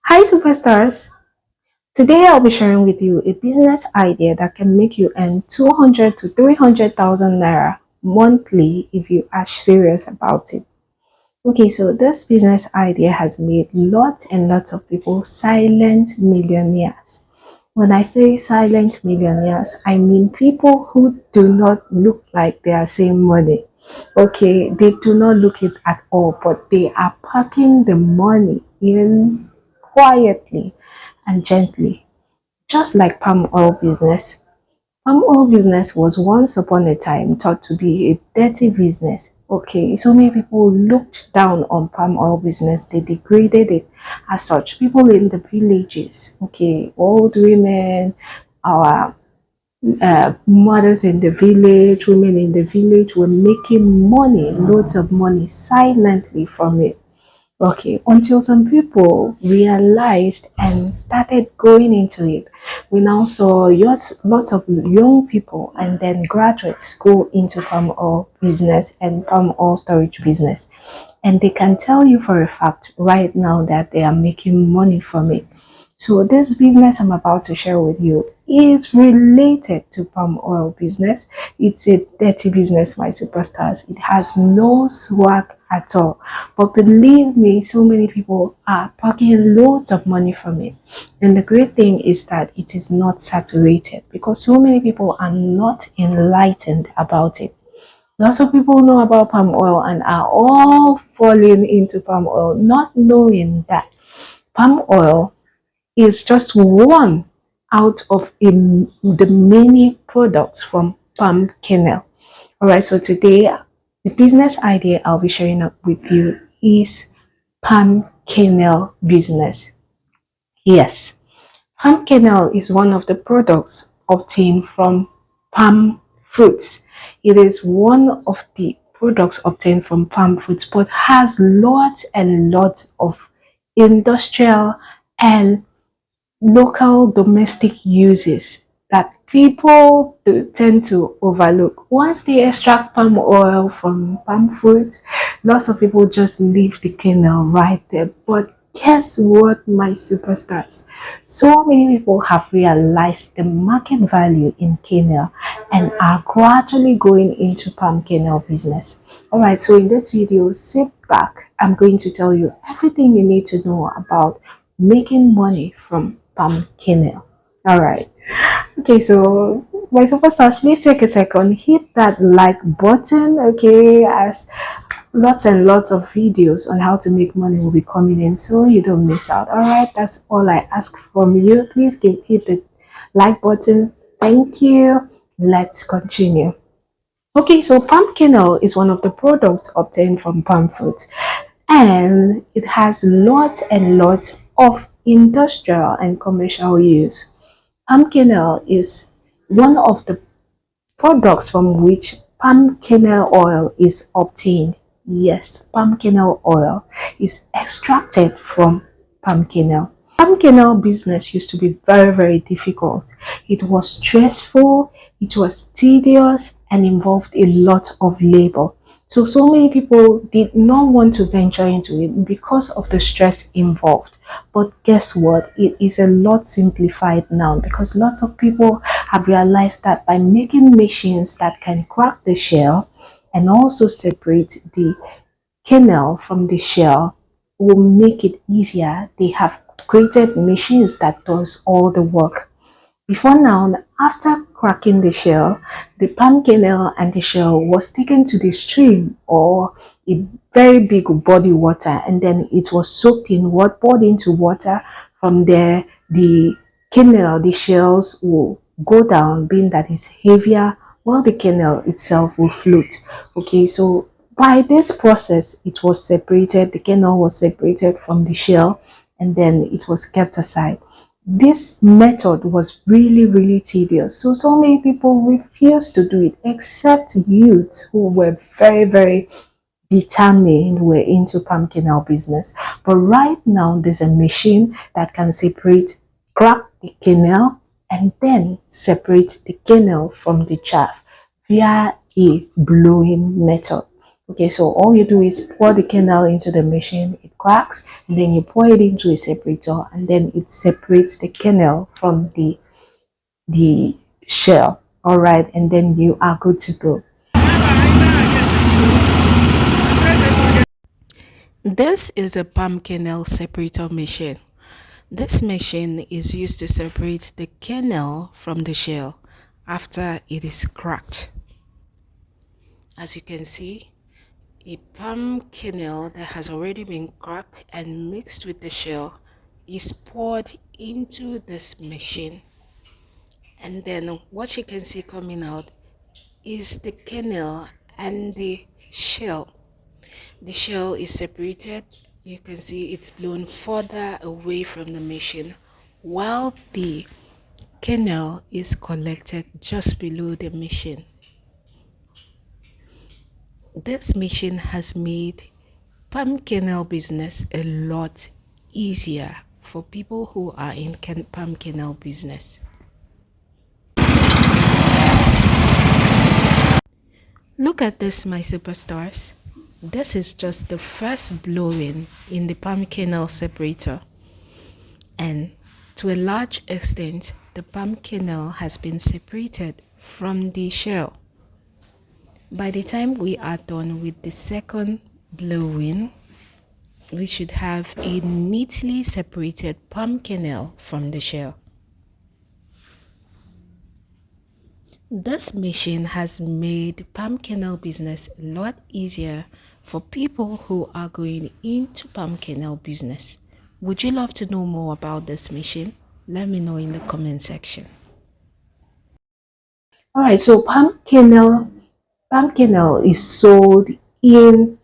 Hi superstars! Today I'll be sharing with you a business idea that can make you earn 200 to 300,000 naira monthly if you are serious about it. Okay, so this business idea has made lots and lots of people silent millionaires. When I say silent millionaires, I mean people who do not look like they are saying money. Okay, they do not look it at all, but they are packing the money in quietly and gently, just like palm oil business. Palm oil business was once upon a time thought to be a dirty business. Okay, so many people looked down on palm oil business. They degraded it as such. People in the villages, okay, old women, our mothers in the village, women in the village were making money, loads of money silently from it. Okay, until some people realized and started going into it. We now saw lots of young people and then graduates go into palm oil business and palm oil storage business. And they can tell you for a fact right now that they are making money from it. So this business I'm about to share with you is related to palm oil business. It's a dirty business, my superstars. It has no swag at all. But believe me, so many people are pocketting loads of money from it. And the great thing is that it is not saturated because so many people are not enlightened about it. Lots of people know about palm oil and are all falling into palm oil, not knowing that palm oil is just one out of the many products from palm kernel. All right, so today the business idea I'll be sharing up with you is palm kernel business. Yes, palm kernel is one of the products obtained from palm fruits. It is one of the products obtained from palm fruits, but has lots and lots of industrial and local domestic uses that people tend to overlook. Once they extract palm oil from palm fruit, lots of people just leave the kernel right there. But guess what, my superstars? So many people have realized the market value in kernel and are gradually going into palm kernel business. All right, so in this video, sit back. I'm going to tell you everything you need to know about making money from palm kernel. All right. Okay, so my superstars, please take a second, hit that like button. Okay, as lots and lots of videos on how to make money will be coming in, so you don't miss out. All right, that's all I ask from you. Please hit the like button. Thank you. Let's continue. Okay, so palm kernel is one of the products obtained from palm fruit, and it has lots and lots of industrial and commercial use. Palm kernel is one of the products from which palm kernel oil is obtained. Yes, palm kernel oil is extracted from palm kernel. Palm kernel business used to be very, very difficult. It was stressful, it was tedious, and involved a lot of labor. So many people did not want to venture into it because of the stress involved. But guess what? It is a lot simplified now because lots of people have realized that by making machines that can crack the shell and also separate the kernel from the shell will make it easier. They have created machines that does all the work. Before now, after cracking the shell, the palm kernel and the shell was taken to the stream or a very big body water, and then it was soaked in what poured into water. From there, the kernel, the shells will go down, being that it's heavier, while the kernel itself will float. Okay, so by this process, it was separated, the kernel was separated from the shell, and then it was kept aside. This method was really, really tedious. So many people refused to do it, except youths who were very, very determined, were into palm kernel business. But right now, there's a machine that can crack the kernel, and then separate the kernel from the chaff via a blowing method. Okay, so all you do is pour the kernel into the machine, it cracks, and then you pour it into a separator, and then it separates the kernel from the shell. All right, and then you are good to go. This is a palm kernel separator machine. This machine is used to separate the kernel from the shell after it is cracked. As you can see, a palm kernel that has already been cracked and mixed with the shell is poured into this machine. And then what you can see coming out is the kernel and the shell. The shell is separated. You can see it's blown further away from the machine, while the kernel is collected just below the machine. This machine has made palm kernel business a lot easier for people who are in palm kernel business. Look at this, my superstars. This is just the first blowing in the palm kernel separator, and to a large extent the palm kernel has been separated from the shell. By the time we are done with the second blowing, we should have a neatly separated palm kernel from the shell. This machine has made palm kernel business a lot easier for people who are going into palm kernel business. Would you love to know more about this machine? Let me know in the comment section. All right, so palm kernel is sold in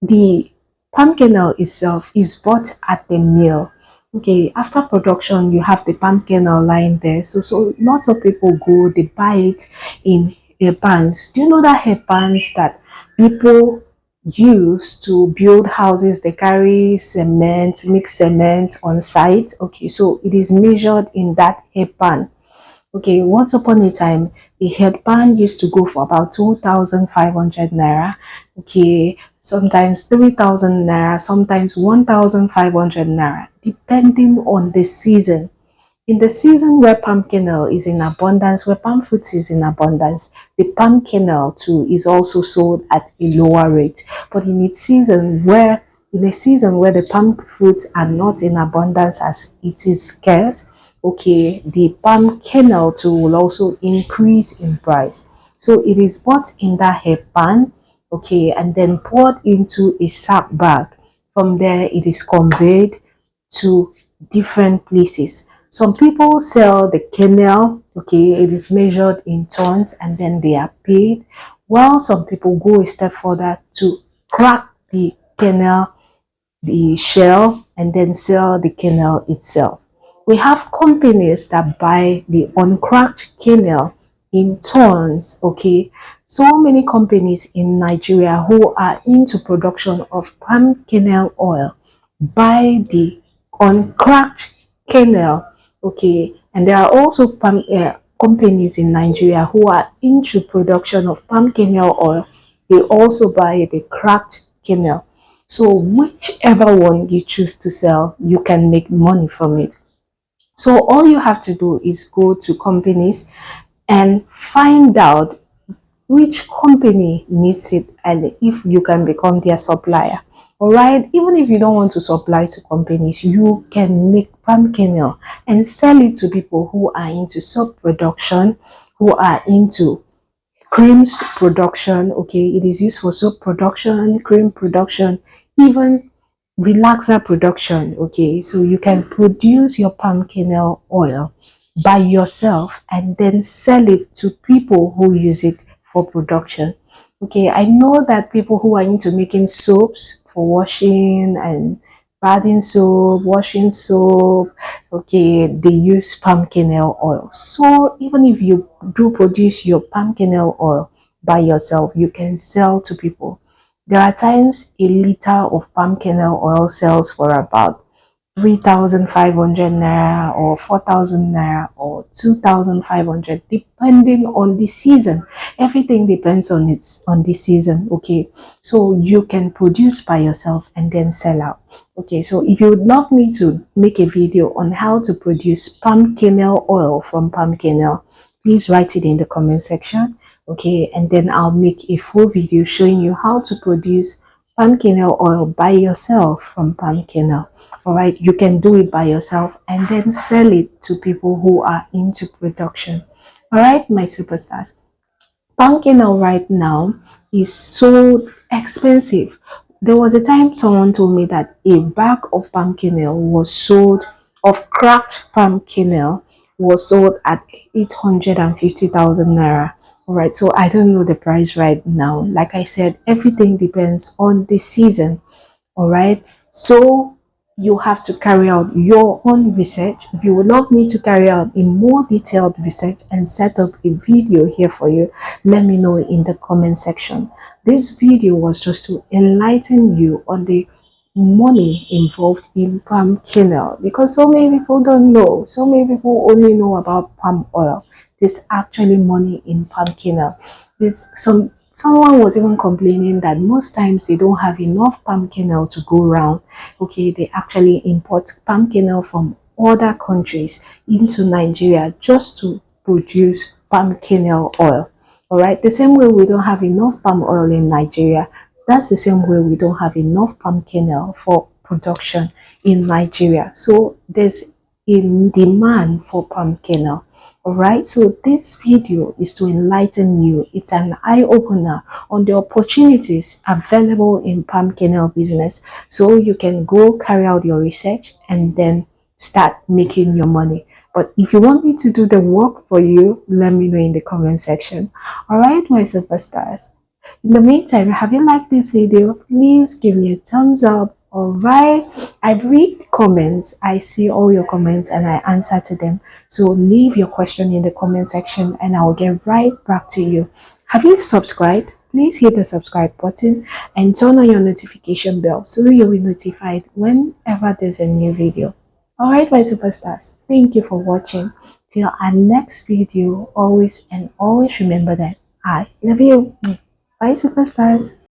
the palm kernel itself is bought at the mill. Okay, after production you have the palm kernel lying there, so lots of people go, they buy it in pans. Do you know that hair pans that people use to build houses? They carry cement, mix cement on site. Okay, so it is measured in that hair pan. Okay, once upon a time, a headband used to go for about 2,500 naira. Okay, sometimes 3,000 naira, sometimes 1,500 naira, depending on the season. In the season where palm kernel is in abundance, where palm fruit is in abundance, the palm kernel too is also sold at a lower rate. But in a season where the palm fruits are not in abundance as it is scarce, okay, the palm kernel too will also increase in price. So it is bought in that hair pan, okay, and then poured into a sack bag. From there, it is conveyed to different places. Some people sell the kernel, okay, it is measured in tons and then they are paid, while some people go a step further to crack the kernel, the shell, and then sell the kernel itself. We have companies that buy the uncracked kernel in tons. Okay, so many companies in Nigeria who are into production of palm kernel oil buy the uncracked kernel. Okay, and there are also companies in Nigeria who are into production of palm kernel oil. They also buy the cracked kernel. So whichever one you choose to sell, you can make money from it. So all you have to do is go to companies and find out which company needs it and if you can become their supplier. All right, even if you don't want to supply to companies, you can make palm kernel and sell it to people who are into soap production, who are into creams production. Okay, it is used for soap production, cream production, even relaxer production. Okay, so you can produce your palm kernel oil by yourself and then sell it to people who use it for production. Okay, I know that people who are into making soaps for washing and bathing soap, washing soap, okay, they use palm kernel oil. So even if you do produce your palm kernel oil by yourself, you can sell to people. There are times a liter of palm kernel oil sells for about 3,500 naira or 4,000 naira or 2,500, depending on the season. Everything depends on the season. Okay, so you can produce by yourself and then sell out. Okay, so if you would love me to make a video on how to produce palm kernel oil from palm kernel, please write it in the comment section. Okay, and then I'll make a full video showing you how to produce palm kernel oil by yourself from palm kernel. All right, you can do it by yourself and then sell it to people who are into production. All right, my superstars, palm kernel right now is so expensive. There was a time someone told me that a bag of palm kernel was sold, of cracked palm kernel was sold at 850,000 naira. All right, so I don't know the price right now. Like I said, everything depends on the season. All right, so you have to carry out your own research. If you would love me to carry out a more detailed research and set up a video here for you, let me know in the comment section. This video was just to enlighten you on the money involved in palm kernel, because so many people don't know. So many people only know about palm oil. There's actually money in palm kernel. There's someone was even complaining that most times they don't have enough palm kernel to go around. Okay, they actually import palm kernel from other countries into Nigeria just to produce palm kernel oil. All right, the same way we don't have enough palm oil in Nigeria, that's the same way we don't have enough palm kernel for production in Nigeria. So there's a demand for palm kernel. All right, so this video is to enlighten you. It's an eye opener on the opportunities available in palm kernel business, so you can go carry out your research and then start making your money. But if you want me to do the work for you, let me know in the comment section. All right, my superstars, in the meantime, have you liked this video? Please give me a thumbs up. All right, I read comments. I see all your comments and I answer to them. So leave your question in the comment section and I will get right back to you. Have you subscribed? Please hit the subscribe button and turn on your notification bell so you'll be notified whenever there's a new video. All right, my superstars, thank you for watching. Till our next video, always and always remember that I love you. Bye, superstars.